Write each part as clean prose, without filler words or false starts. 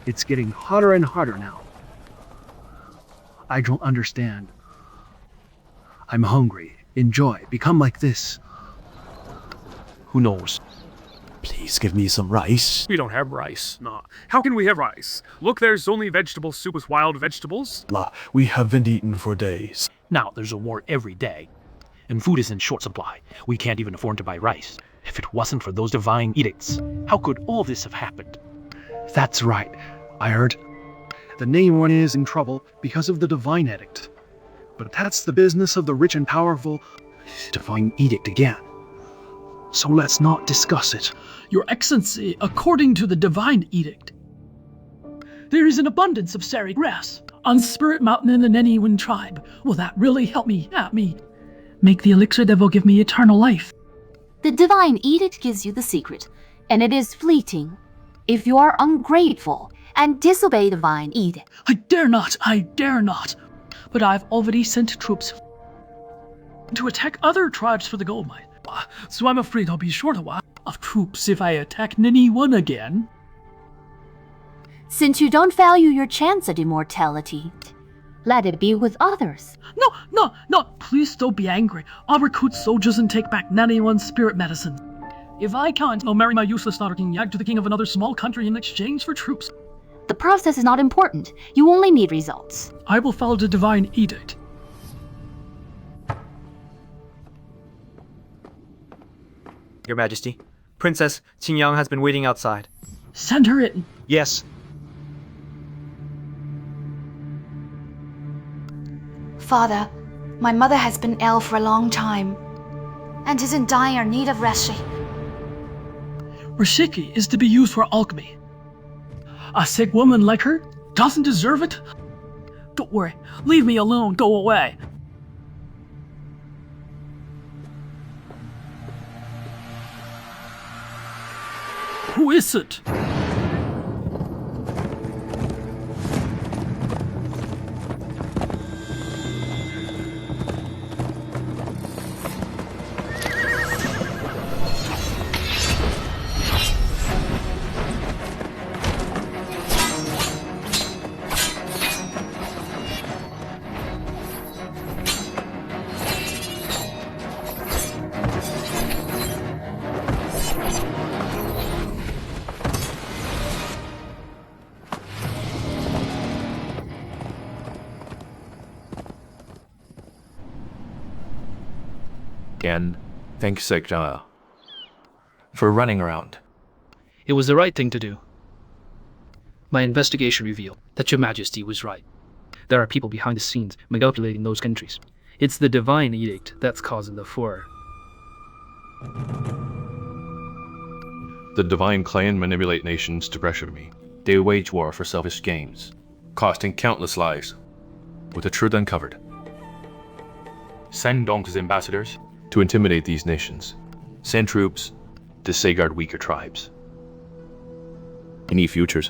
It's getting harder and harder now. I don't understand. I'm hungry. Enjoy. Become like this. Who knows? Please give me some rice. We don't have rice. Nah. How can we have rice? Look, there's only vegetable soup with wild vegetables. We haven't eaten for days. Now there's a war every day, and food is in short supply. We can't even afford to buy rice. If it wasn't for those divine edicts, how could all this have happened? That's right. I heard. The name one is in trouble because of the divine edict. But that's the business of the rich and powerful. Divine edict again. So let's not discuss it. Your Excellency, according to the divine edict, there is an abundance of sari grass on Spirit Mountain in the Chenzheyuan tribe. Will that really help me? Make the elixir that will give me eternal life. The divine edict gives you the secret, and it is fleeting. If you are ungrateful and disobey divine edict. I dare not. But I've already sent troops to attack other tribes for the gold mine. So I'm afraid I'll be short a while of troops if I attack Niniwan again. Since you don't value your chance at immortality, let it be with others. No, please don't be angry. I'll recruit soldiers and take back Niniwan's spirit medicine. If I can't, I'll marry my useless daughter King Yak to the king of another small country in exchange for troops. The process is not important. You only need results. I will follow the divine edict. Your Majesty, Princess Tingyong has been waiting outside. Send her in. Yes. Father, my mother has been ill for a long time and is in dire need of reshi. Rashiki is to be used for alchemy. A sick woman like her doesn't deserve it. Don't worry, leave me alone, go away. Who is it? And thanks, Zhaoming, for running around. It was the right thing to do. My investigation revealed that Your Majesty was right. There are people behind the scenes manipulating those countries. It's the divine edict that's causing the furor. The divine clan manipulate nations to pressure me. They wage war for selfish gains, costing countless lives, with the truth uncovered. Send Dong's ambassadors to intimidate these nations. Send troops to safeguard weaker tribes. Any futures?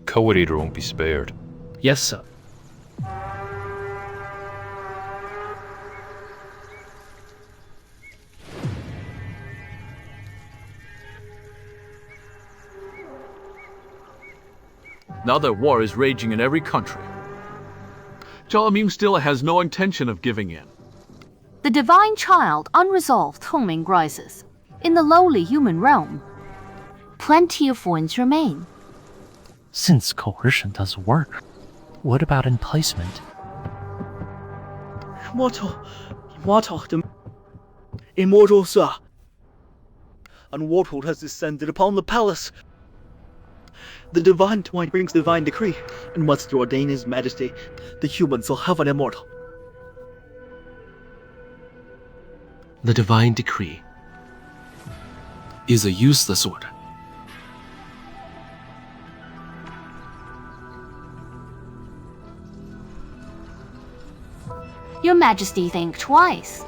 Co-editor won't be spared. Yes, sir. Now that war is raging in every country, Zhaoming still has no intention of giving in. The divine child unresolved Zhaoming rises. In the lowly human realm, plenty of wounds remain. Since coercion doesn't work, what about enticement? Immortal, sir. And warlord has descended upon the palace. The divine twine brings divine decree, and once to ordain his majesty, the humans will have an immortal. The divine decree is a useless order. Your Majesty, think twice.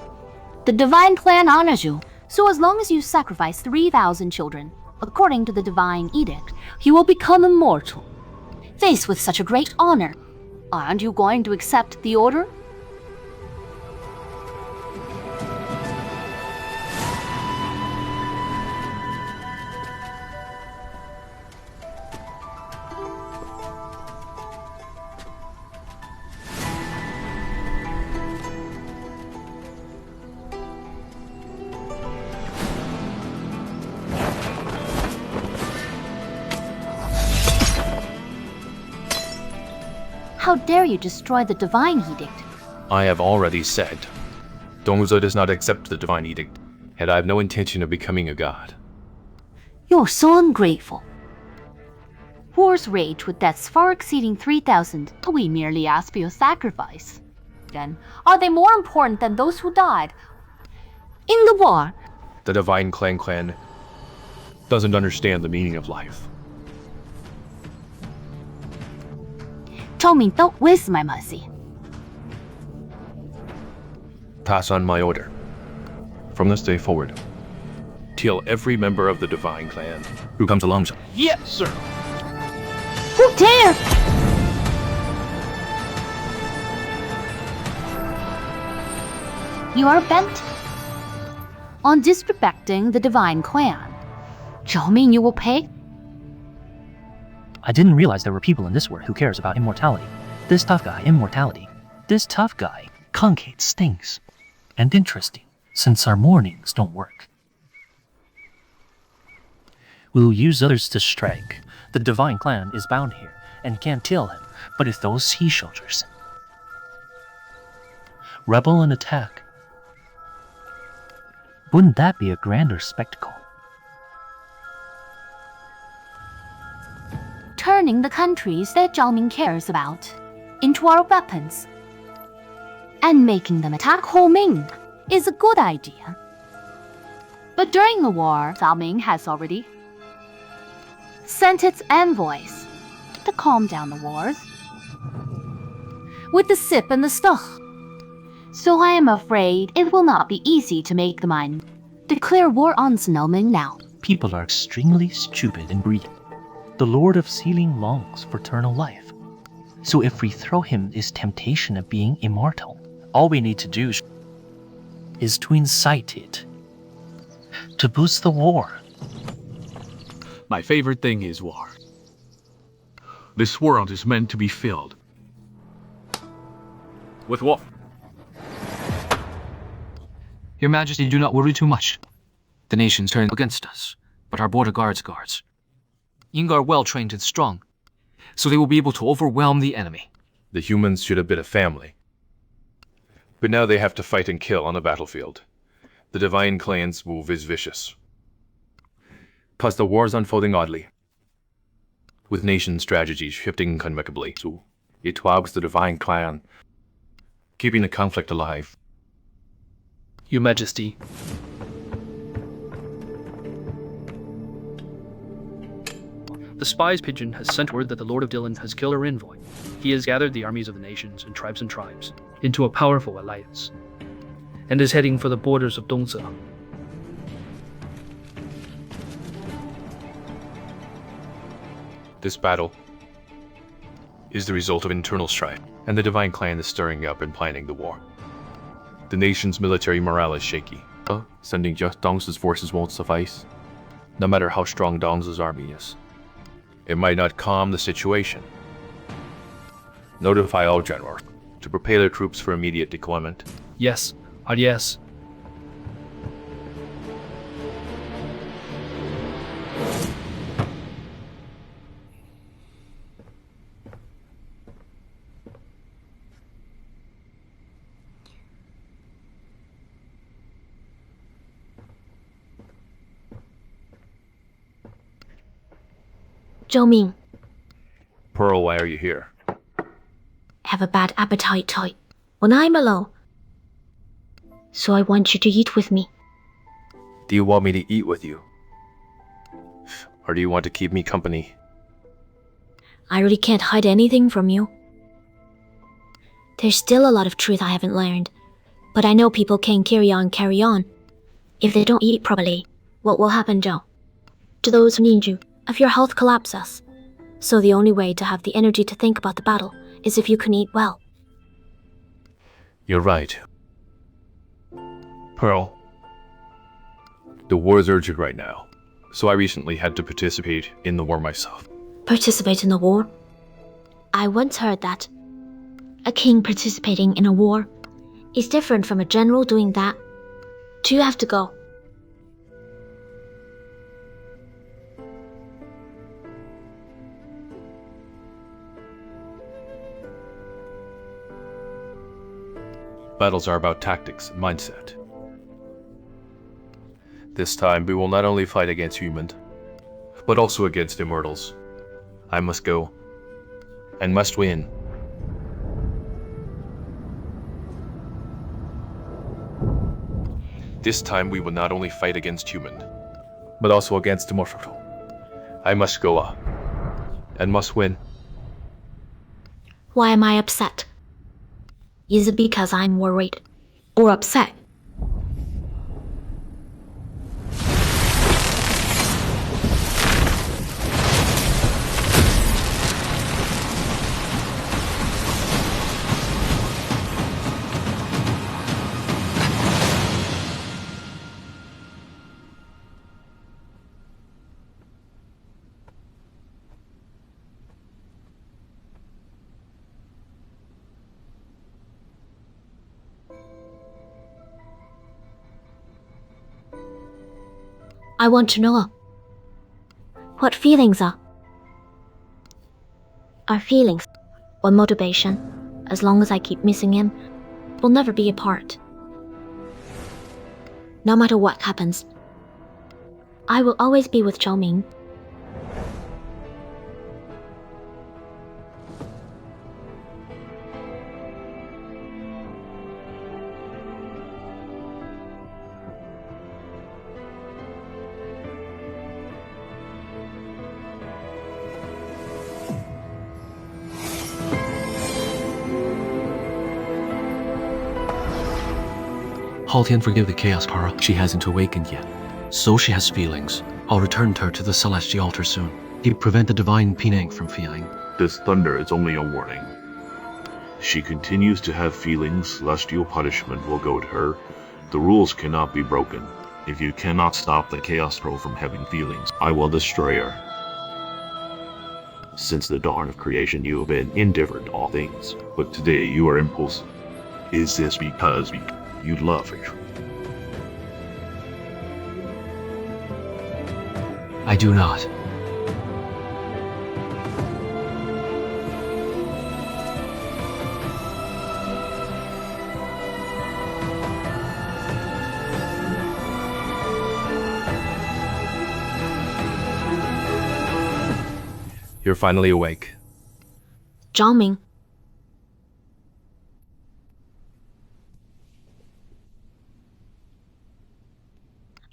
The divine clan honors you, so as long as you sacrifice 3,000 children, according to the divine edict, you will become immortal. Faced with such a great honor, aren't you going to accept the order? How dare you destroy the Divine Edict? I have already said, Dongao does not accept the Divine Edict, and I have no intention of becoming a god. You're so ungrateful. Wars rage with deaths far exceeding 3,000. We merely ask for your sacrifice. Then, are they more important than those who died in the war? The Divine Clan doesn't understand the meaning of life. Zhaoming, don't waste my mercy. Pass on my order. From this day forward, kill every member of the Divine Clan who comes along. Yes, sir. Who dare? You are bent on disrespecting the Divine Clan. Zhaoming, you will pay? I didn't realize there were people in this world who cares about immortality. This tough guy, immortality. This tough guy, concave stings. And interesting, since our mornings don't work. We'll use others to strike. The Divine Clan is bound here and can't kill him, but if those Xie Xuechen rebel and attack, wouldn't that be a grander spectacle? Turning the countries that Zhaoming cares about into our weapons and making them attack Zhaoming is a good idea. But during the war, Zhaoming has already sent its envoys to calm down the wars with the sip and the stuff. So I am afraid it will not be easy to make the mind declare war on Zhaoming now. People are extremely stupid and greedy. The Lord of Sealing longs for eternal life. So if we throw him this temptation of being immortal, all we need to do is to incite it, to boost the war. My favorite thing is war. This world is meant to be filled with war. Your Majesty, do not worry too much. The nations turn against us, but our border guards. Ying are well trained and strong, so they will be able to overwhelm the enemy. The humans should have been a family. But now they have to fight and kill on the battlefield. The Divine Clan's move is vicious. Plus the war's unfolding oddly, with nation strategies shifting convexibly. So it wogs the Divine Clan, keeping the conflict alive. Your Majesty. The spy's pigeon has sent word that the Lord of Dylan has killed our envoy. He has gathered the armies of the nations and tribes into a powerful alliance, and is heading for the borders of Dongao. This battle is the result of internal strife, and the Divine Clan is stirring up and planning the war. The nation's military morale is shaky. Sending just Dong's forces won't suffice, no matter how strong Dong's army is. It might not calm the situation. Notify all generals to prepare their troops for immediate deployment. Yes, yes. Zhaoming, Pearl, why are you here? have a bad appetite type when I'm alone. So I want you to eat with me. Do you want me to eat with you? Or do you want to keep me company? I really can't hide anything from you. There's still a lot of truth I haven't learned, but I know people can carry on. If they don't eat properly, what will happen, Zhao? To those who need you, if your health collapses. So the only way to have the energy to think about the battle is if you can eat well. You're right. Pearl, the war is urgent right now, so I recently had to participate in the war myself. Participate in the war? I once heard that a king participating in a war is different from a general doing that. Do you have to go? Battles are about tactics and mindset. This time we will not only fight against humans, but also against immortals. I must go, and must win. This time we will not only fight against human, but also against immortal. I must go up, and must win. Why am I upset? Is it because I'm worried or upset? I want to know what feelings are. Our feelings or motivation, as long as I keep missing him, will never be apart. No matter what happens, I will always be with Zhaoming. Haltian forgive the Chaos Pearl. She hasn't awakened yet. So she has feelings. I'll return her to the Celestial Altar soon. He prevent the Divine Penang from feeling. This thunder is only a warning. She continues to have feelings, celestial punishment will go to her. The rules cannot be broken. If you cannot stop the Chaos Pearl from having feelings, I will destroy her. Since the dawn of creation you have been indifferent to all things, but today you are impulsive. Is this because you love her? I do not. You're finally awake. Zhaoming.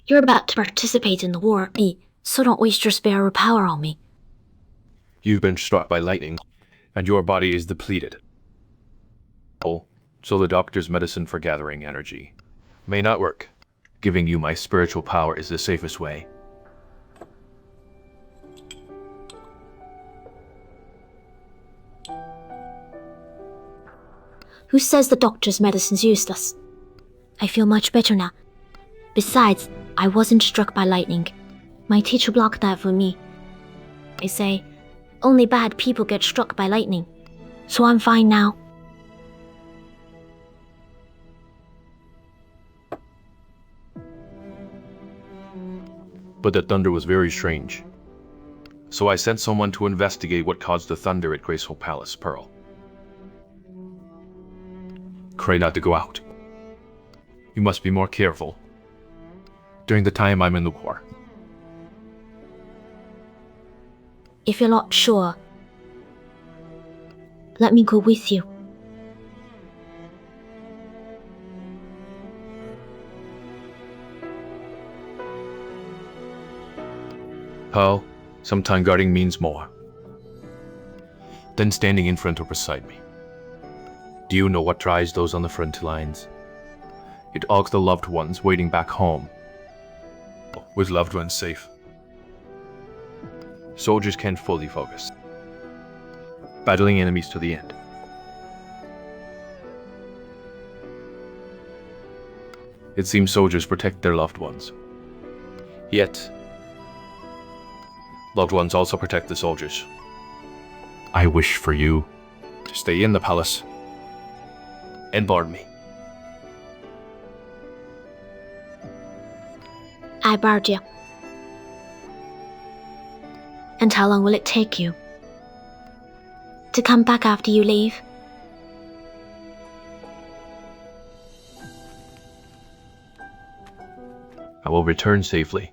You're about to participate in the war, so don't waste your spare power on me. You've been struck by lightning, and your body is depleted. So the doctor's medicine for gathering energy may not work. Giving you my spiritual power is the safest way. Who says the doctor's medicine's useless? I feel much better now. Besides, I wasn't struck by lightning. My teacher blocked that for me. They say, only bad people get struck by lightning. So I'm fine now. But the thunder was very strange. So I sent someone to investigate what caused the thunder at Graceful Palace, Pearl. Pray not to go out. You must be more careful during the time I'm in the war. If you're not sure, let me go with you. Pearl, sometime guarding means more than standing in front or beside me. Do you know what drives those on the front lines? It augurs the loved ones waiting back home, with loved ones safe. Soldiers can't fully focus, battling enemies to the end. It seems soldiers protect their loved ones. Yet, loved ones also protect the soldiers. I wish for you to stay in the palace and board me. I barred you. And how long will it take you to come back after you leave? I will return safely.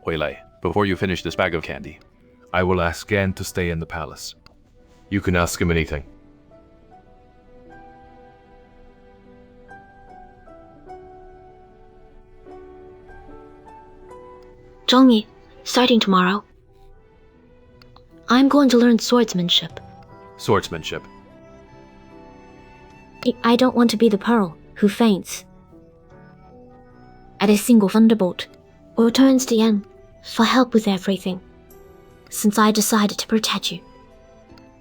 Weilei, before you finish this bag of candy, I will ask Gan to stay in the palace. You can ask him anything. Zhongyi, starting tomorrow, I'm going to learn swordsmanship. Swordsmanship. I don't want to be the pearl who faints at a single thunderbolt or turns to Yen for help with everything. Since I decided to protect you,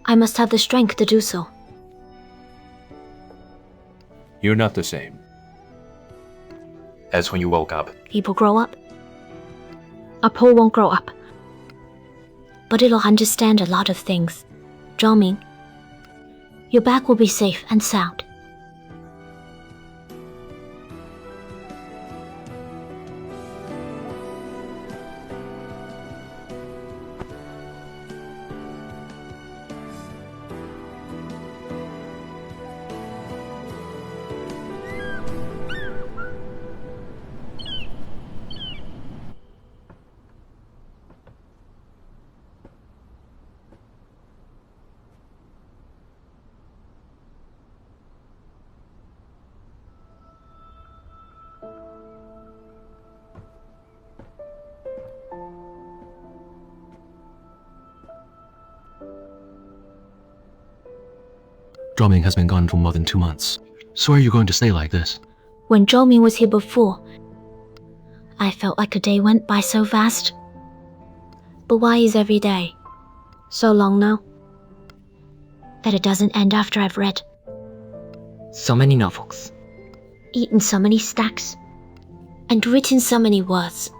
I must have the strength to do so. You're not the same as when you woke up. People grow up. A pearl won't grow up, but it'll understand a lot of things. Zhaoming, your back will be safe and sound. Zhaoming has been gone for more than 2 months. So are you going to stay like this? When Zhaoming was here before, I felt like a day went by so fast. But why is every day so long now that it doesn't end after I've read? So many novels. Eaten so many stacks. And written so many words.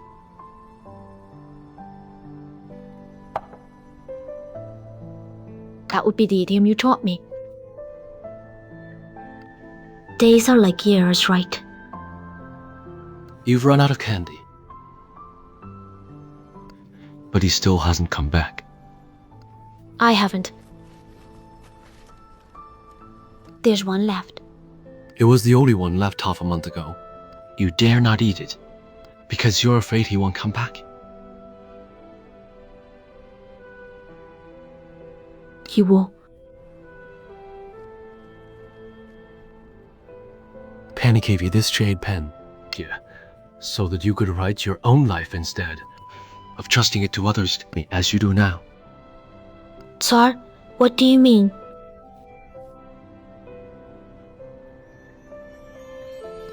That would be the idiom you taught me. Days are like years, right? You've run out of candy. But he still hasn't come back. I haven't. There's one left. It was the only one left half a month ago. You dare not eat it, because you're afraid he won't come back. He will. Penny gave you this jade pen, here, so that you could write your own life instead of trusting it to others as you do now. Tsar, what do you mean?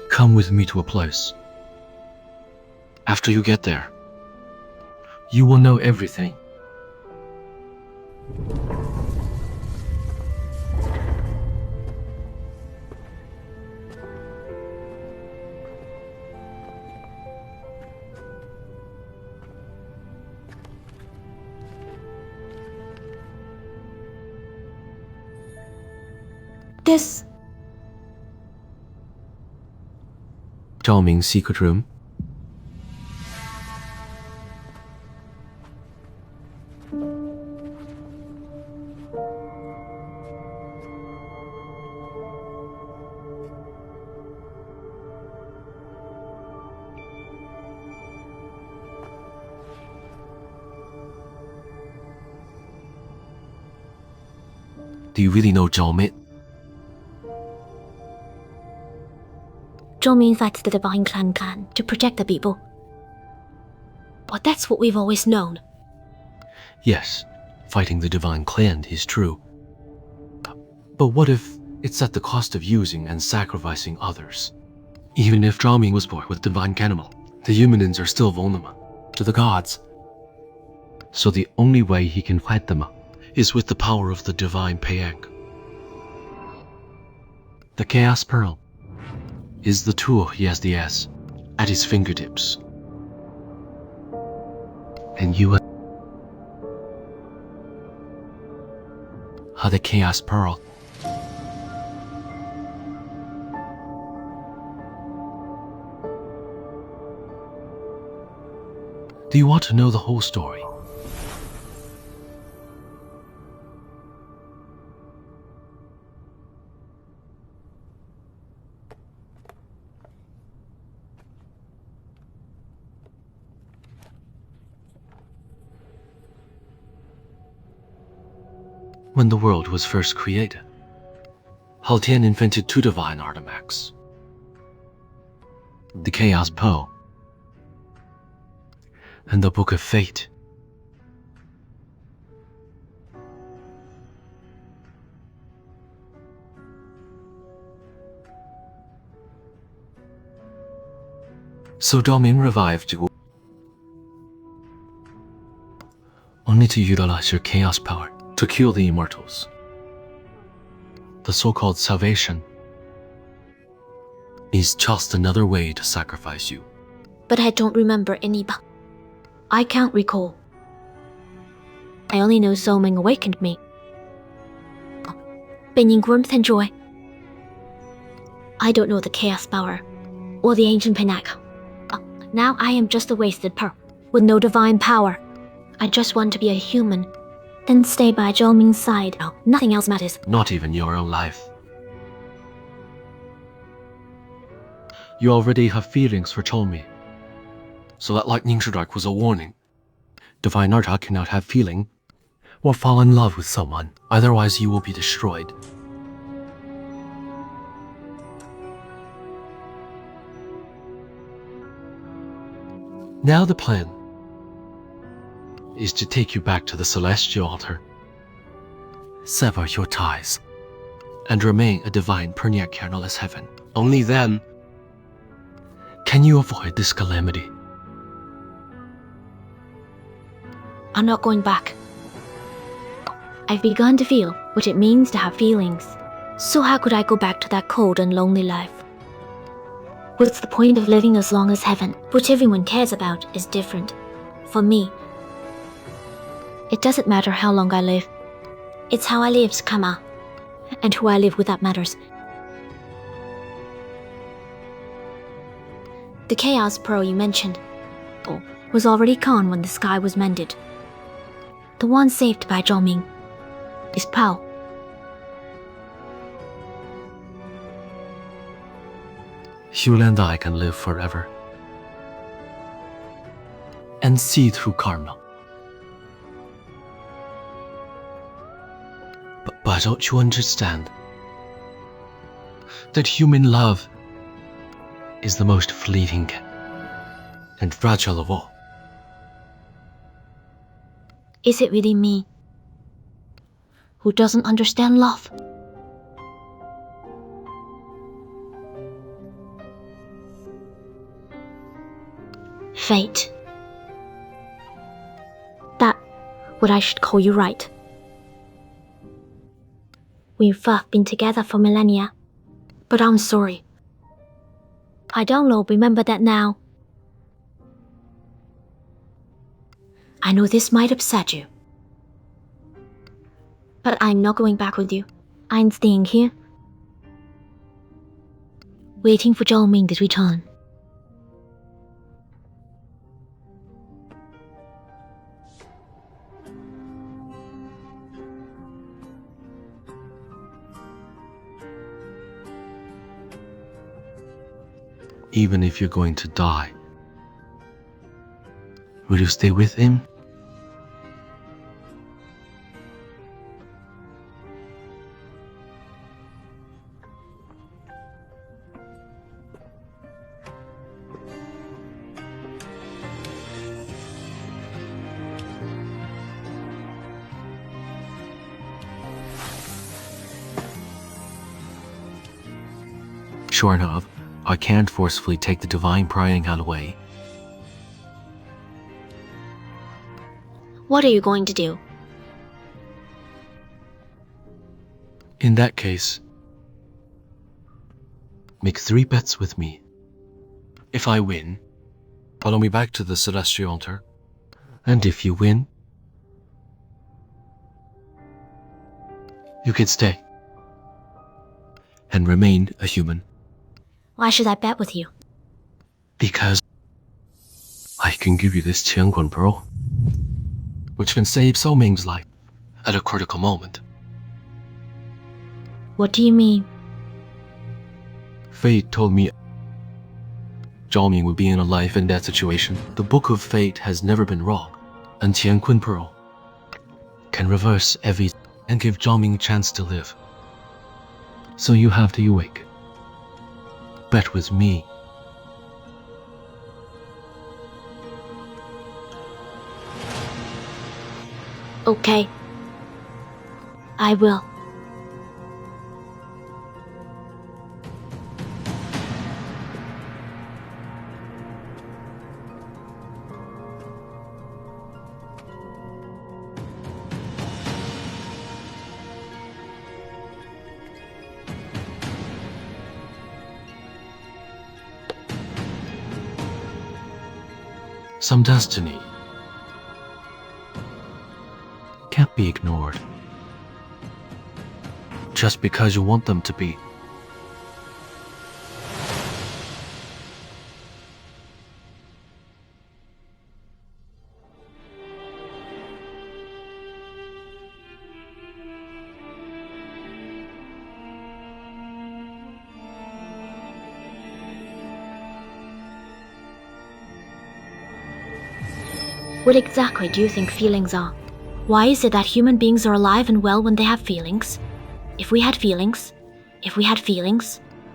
Come with me to a place. After you get there, you will know everything. This... Zhaoming's secret room. Do you really know Zhaoming? Zhaoming fights the Divine Clan to protect the people. But that's what we've always known. Yes, fighting the Divine Clan is true. But what if it's at the cost of using and sacrificing others? Even if Zhaoming was born with Divine Animal, the humans are still vulnerable to the gods. So the only way he can fight them is with the power of the Divine Payang. The Chaos Pearl is the tool he has at his fingertips. And you are the Chaos Pearl. Do you want to know the whole story? When the world was first created, Hao Tian invented 2 divine artifacts. The Chaos Poe and the Book of Fate. So Zhaoming revived you, only to utilize your chaos power to kill the immortals. The so-called salvation is just another way to sacrifice you. But I don't remember any. I can't recall. I only know Zhaoming awakened me. 被凝固成 joy. I don't know the chaos power or the ancient pinnacle. Now I am just a wasted pearl with no divine power. I just want to be a human, then stay by Zhaoming's side. Nothing else matters. Not even your own life. You already have feelings for Zhaoming, so that lightning strike was a warning. Divine Arta cannot have feeling or fall in love with someone, otherwise you will be destroyed. Now the plan is to take you back to the celestial altar, sever your ties, and remain a divine per near kernelless heaven. Only then can you avoid this calamity. I'm not going back. I've begun to feel what it means to have feelings. So how could I go back to that cold and lonely life? What's the point of living as long as heaven? What everyone cares about is different. For me, it doesn't matter how long I live. It's how I live, Kama. And who I live with that matters. The Chaos Pearl you mentioned was already gone when the sky was mended. The one saved by Zhaoming is Pao. You and I can live forever and see through karma. But don't you understand that human love is the most fleeting and fragile of all? Is it really me who doesn't understand love? Fate. That what I should call you right. We've been together for millennia, but I'm sorry. I don't remember that now. I know this might upset you, but I'm not going back with you. I'm staying here, waiting for Zhaoming to return. Even if you're going to die, will you stay with him? Sure enough, I can't forcefully take the divine prying hand away. What are you going to do? In that case, make 3 bets with me. If I win, follow me back to the celestial altar. And if you win, you can stay and remain a human. Why should I bet with you? Because I can give you this Qianguan pearl, which can save Zhaoming's life at a critical moment. What do you mean? Fate told me Zhaoming would be in a life and death situation. The Book of Fate has never been wrong, and Qianguan pearl can reverse every and give Zhaoming a chance to live. So you have to awake. Bet with me. Okay. I will. Some destiny can't be ignored just because you want them to be. What exactly do you think feelings are? Why is it that human beings are alive and well when they have feelings? If we had feelings,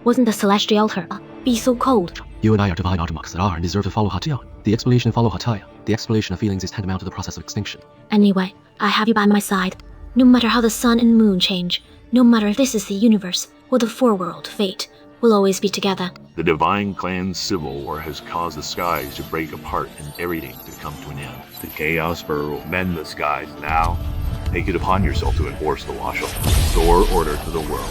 wouldn't the celestial altar be so cold? You and I are divine automachs that are and deserve to follow Hataya. The explanation of follow Hataya. The explanation of feelings is tantamount to the process of extinction. Anyway, I have you by my side. No matter how the sun and moon change, no matter if this is the universe or the foreworld, fate will always be together. The Divine Clan's civil war has caused the skies to break apart and everything to come to an end. The Chaos Spur will mend the skies now. Take it upon yourself to enforce the washout. Restore order to the world.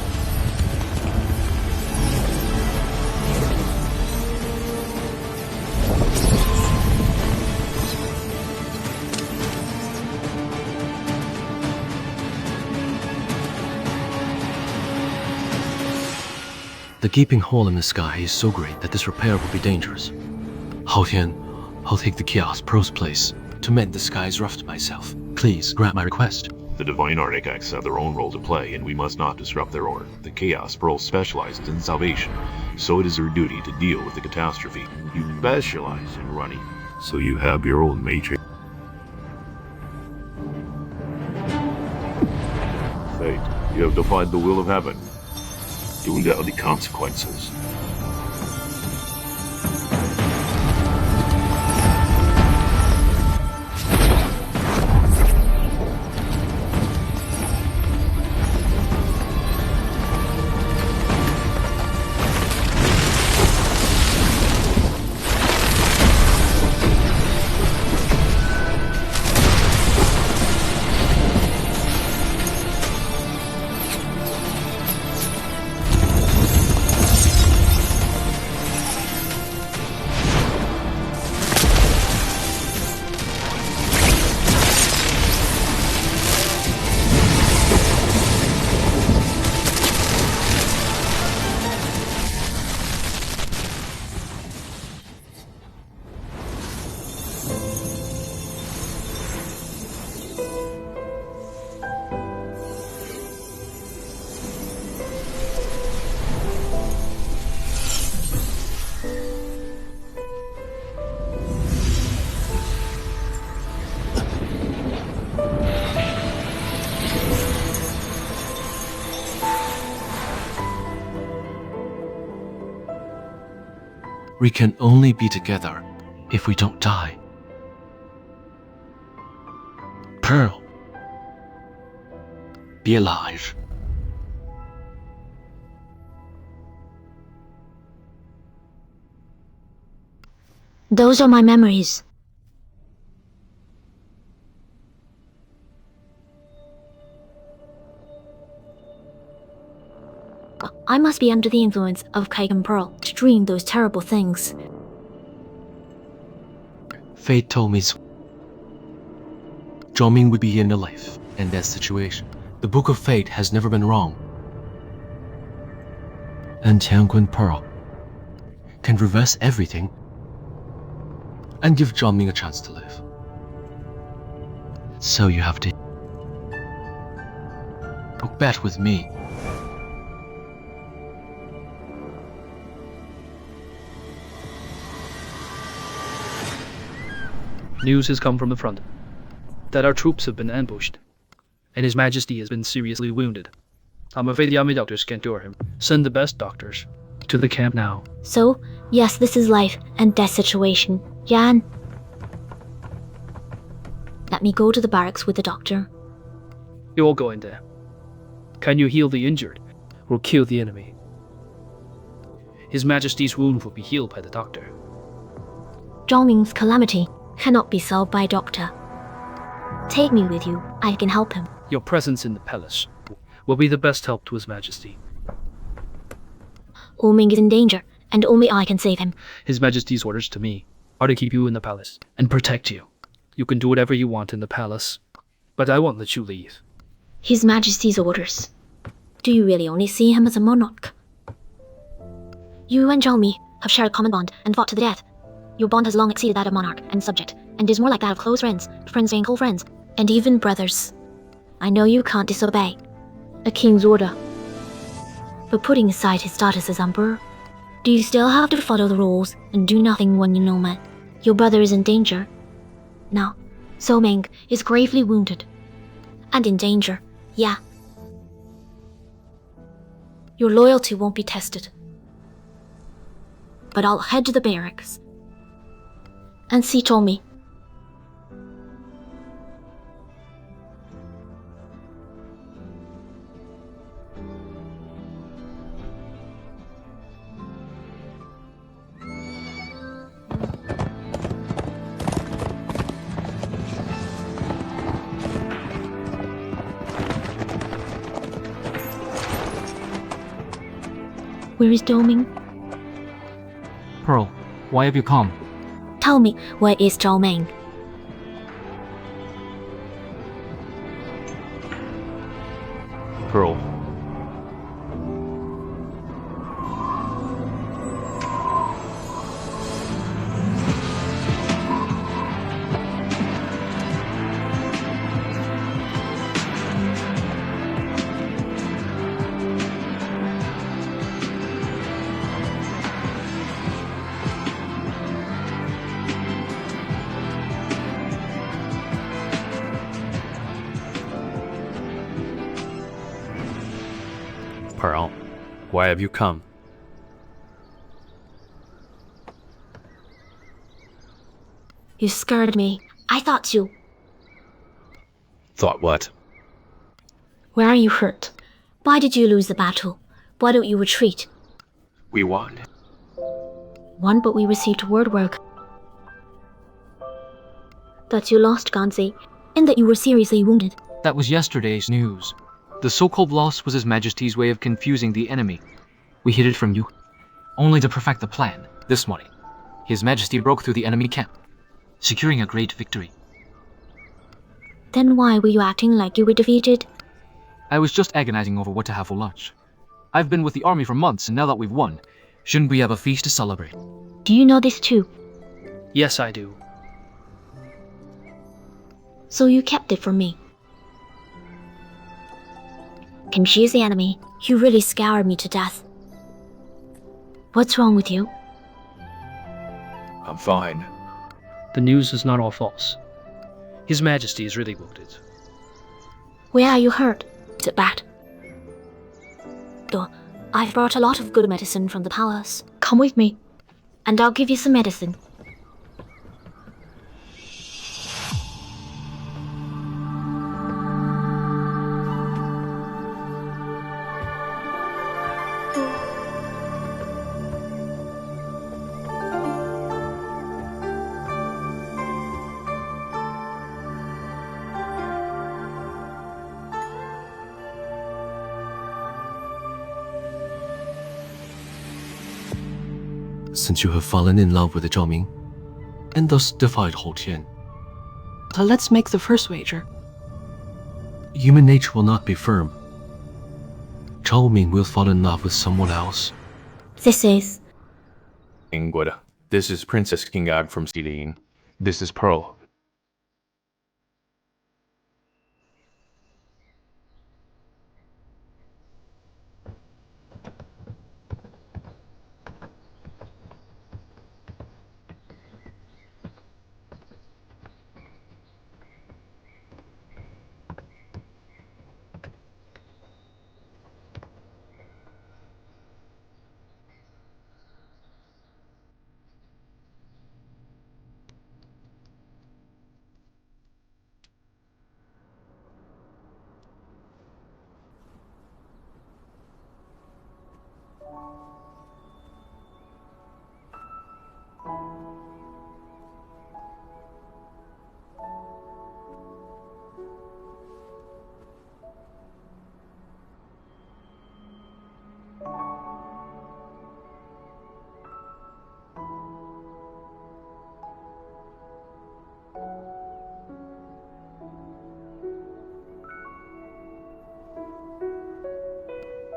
The gaping hole in the sky is so great that this repair will be dangerous. Hao Tian, I'll take the Chaos Pro's place to mend the skies roughed myself. Please grant my request. The Divine Architects have their own role to play, and we must not disrupt their order. The Chaos Pro specializes in salvation, so it is their duty to deal with the catastrophe. You specialize in running, so you have your own matrix. Fate, you have defied the will of heaven. You will know the consequences. We can only be together if we don't die. Pearl, be alive. Those are my memories. I must be under the influence of Cake and Pearl to dream those terrible things. Fate told me so. Zhaoming would be in a life and death situation. The Book of Fate has never been wrong. And Tianquan Pearl can reverse everything and give Zhaoming a chance to live. So you have to bet with me. News has come from the front that our troops have been ambushed. and His Majesty has been seriously wounded. I'm afraid the army doctors can't cure him. Send the best doctors to the camp now. So, yes, this is life and death situation. Yan. Let me go to the barracks with the doctor. You all go in there. Can you heal the injured? Or kill the enemy? His Majesty's wound will be healed by the doctor. Zhaoming's calamity cannot be solved by a doctor. Take me with you. I can help him. Your presence in the palace will be the best help to His Majesty. Zhaoming is in danger, and only I can save him. His Majesty's orders to me are to keep you in the palace and protect you. You can do whatever you want in the palace, but I won't let you leave. His Majesty's orders. Do you really only see him as a monarch? You and Zhaoming have shared a common bond and fought to the death. Your bond has long exceeded that of monarch and subject, and is more like that of close friends, friends being cold friends, and even brothers. I know you can't disobey a king's order. But putting aside his status as emperor, do you still have to follow the rules and do nothing when you know man? Your brother is in danger. Now, Zhaoming is gravely wounded. And in danger, yeah. Your loyalty won't be tested. But I'll head to the barracks and see Zhaoming. Where is Zhaoming? Pearl, why have you come? Tell me, where is Zhaoming? Pearl. Pearl, why have you come? You scared me. I thought you... Thought what? Where are you hurt? Why did you lose the battle? Why don't you retreat? We won. Won, but we received word work that you lost, Ganzi, and that you were seriously wounded. That was yesterday's news. The so-called loss was His Majesty's way of confusing the enemy. We hid it from you, only to perfect the plan, this morning. His Majesty broke through the enemy camp, securing a great victory. Then why were you acting like you were defeated? I was just agonizing over what to have for lunch. I've been with the army for months, and now that we've won, shouldn't we have a feast to celebrate? Do you know this too? Yes, I do. So you kept it from me. Confuse the enemy. You really scoured me to death. What's wrong with you? I'm fine. The news is not all false. His Majesty is really wounded. Where are you hurt? Is it bad? I've brought a lot of good medicine from the palace. Come with me, and I'll give you some medicine. Since you have fallen in love with the Zhaoming, and thus defied Hou Tian, let's make the first wager. Human nature will not be firm. Zhaoming will fall in love with someone else. This is... ENGDUB. This is Princess Tingyong from Xilin. This is Pearl.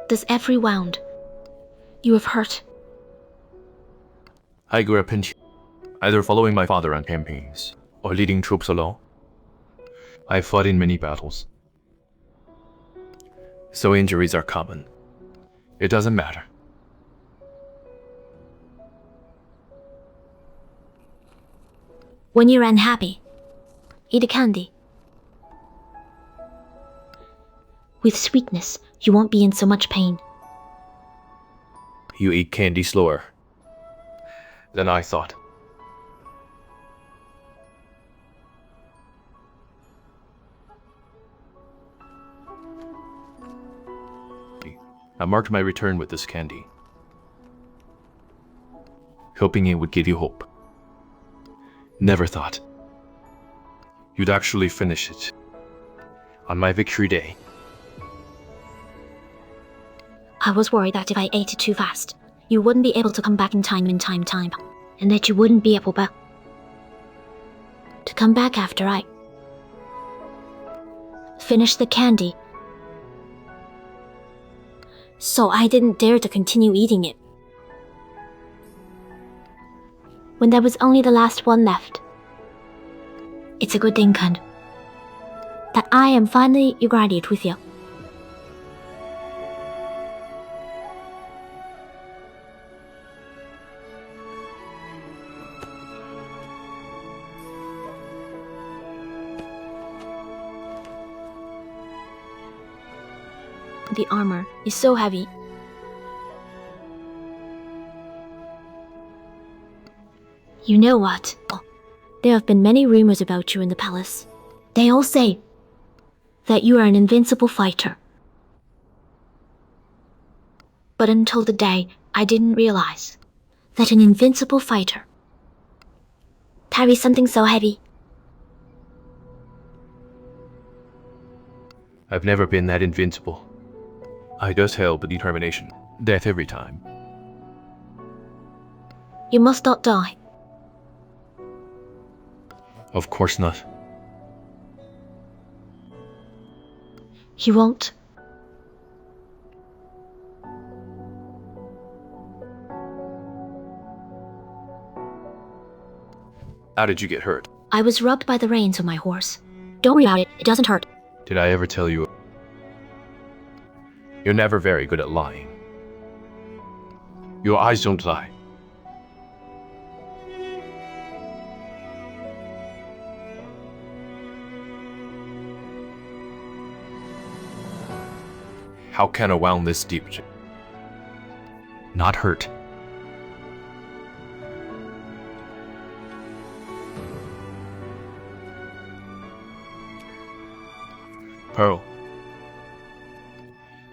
This every wound you have hurt. I grew up in either following my father on campaigns or leading troops alone. I fought in many battles, so injuries are common. It doesn't matter. When you're unhappy, eat a candy. With sweetness, you won't be in so much pain. You eat candy slower than I thought. I marked my return with this candy, hoping it would give you hope. Never thought you'd actually finish it on my victory day. I was worried that if I ate it too fast, you wouldn't be able to come back in time, and that you wouldn't be able to come back after I finished the candy. So I didn't dare to continue eating it. When there was only the last one left, it's a good thing, Kund, that I am finally united with you. The armor is so heavy. You know what? There have been many rumors about you in the palace. They all say that you are an invincible fighter. But until the day, I didn't realize that an invincible fighter carries something so heavy. I've never been that invincible. I just held with determination. Death every time. You must not die. Of course not. You won't. How did you get hurt? I was rubbed by the reins of my horse. Don't worry about it, it doesn't hurt. Did I ever tell you? You're never very good at lying. Your eyes don't lie. How can a wound this deep not hurt? Pearl,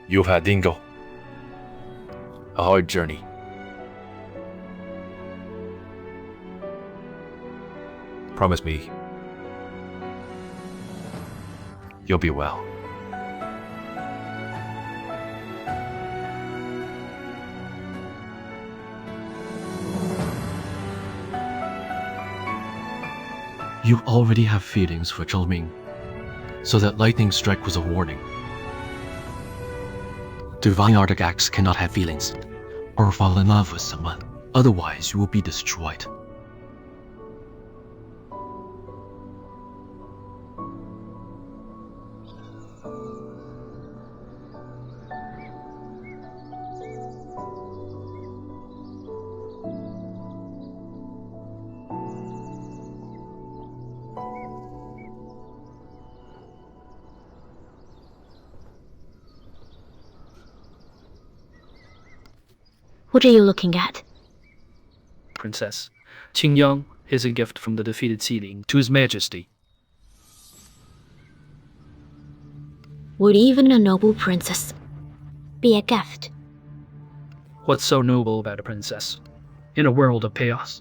you've had Dingo. A hard journey. Promise me you'll be well. You already have feelings for Zhaoming, so that lightning strike was a warning. Divine artifacts cannot have feelings, or fall in love with someone, otherwise you will be destroyed. What are you looking at? Princess, Tingyong is a gift from the defeated Xieling to His Majesty. Would even a noble princess be a gift? What's so noble about a princess? In a world of chaos,